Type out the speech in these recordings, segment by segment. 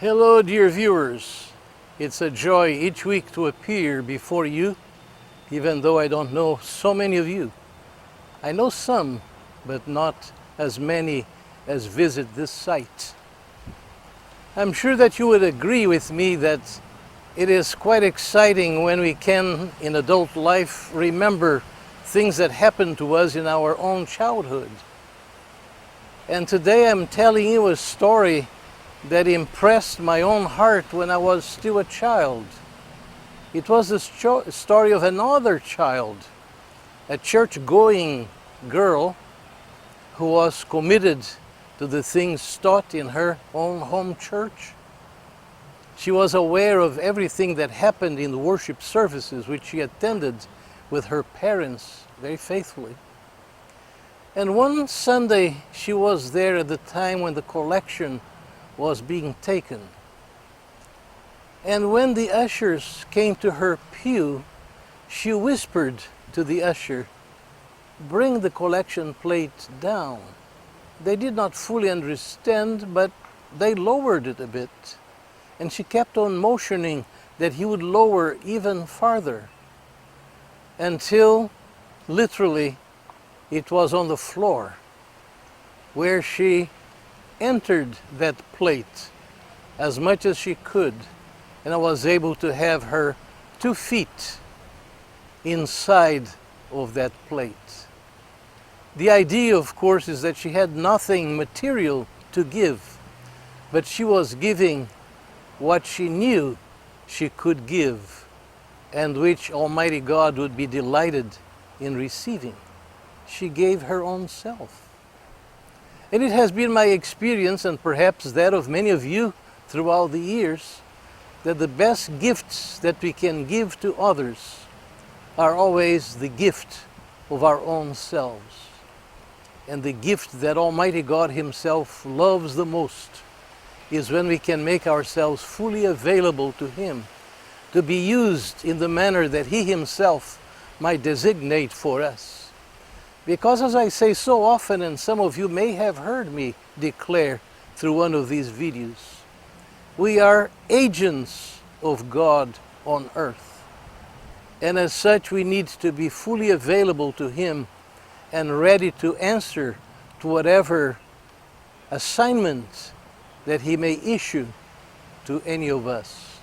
Hello, dear viewers. It's a joy each week to appear before you, even though I don't know so many of you. I know some, but not as many as visit this site. I'm sure that you would agree with me that it is quite exciting when we can, in adult life, remember things that happened to us in our own childhood. And today I'm telling you a story that impressed my own heart when I was still a child. It was the story of another child, a church-going girl who was committed to the things taught in her own home church. She was aware of everything that happened in the worship services which she attended with her parents very faithfully. And one Sunday she was there at the time when the collection was being taken. And when the ushers came to her pew, she whispered to the usher, "Bring the collection plate down." They did not fully understand, but they lowered it a bit. And she kept on motioning that he would lower even farther, until literally it was on the floor, where she entered that plate as much as she could, and I was able to have her 2 feet inside of that plate. The idea, of course, is that she had nothing material to give, but she was giving what she knew she could give, and which Almighty God would be delighted in receiving. She gave her own self. And it has been my experience, and perhaps that of many of you throughout the years, that the best gifts that we can give to others are always the gift of our own selves. And the gift that Almighty God Himself loves the most is when we can make ourselves fully available to Him, to be used in the manner that He Himself might designate for us. Because, as I say so often, and some of you may have heard me declare through one of these videos, we are agents of God on earth. And as such, we need to be fully available to Him and ready to answer to whatever assignment that He may issue to any of us.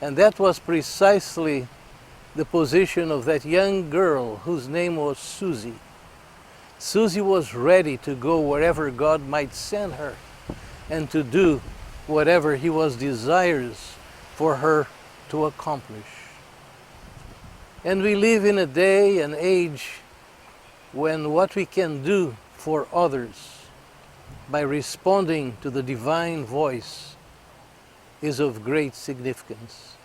And that was precisely the position of that young girl whose name was Susie. Susie was ready to go wherever God might send her and to do whatever He was desirous for her to accomplish. And we live in a day and age when what we can do for others by responding to the divine voice is of great significance.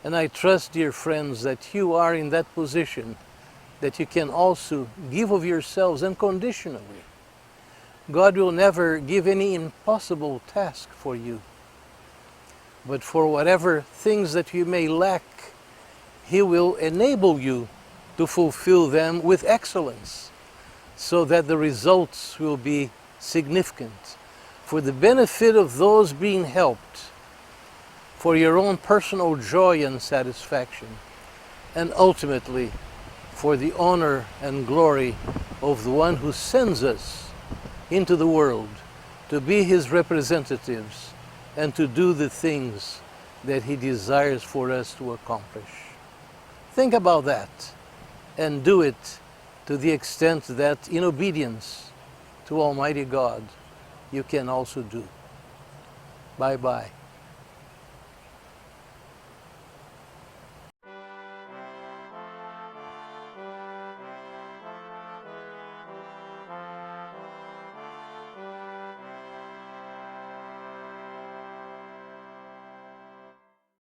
And I trust, dear friends, that you are in that position, that you can also give of yourselves unconditionally. God will never give any impossible task for you, but for whatever things that you may lack, He will enable you to fulfill them with excellence, so that the results will be significant for the benefit of those being helped, for your own personal joy and satisfaction, and ultimately for the honor and glory of the one who sends us into the world to be His representatives and to do the things that He desires for us to accomplish. Think about that and do it to the extent that in obedience to Almighty God you can also do. Bye-bye.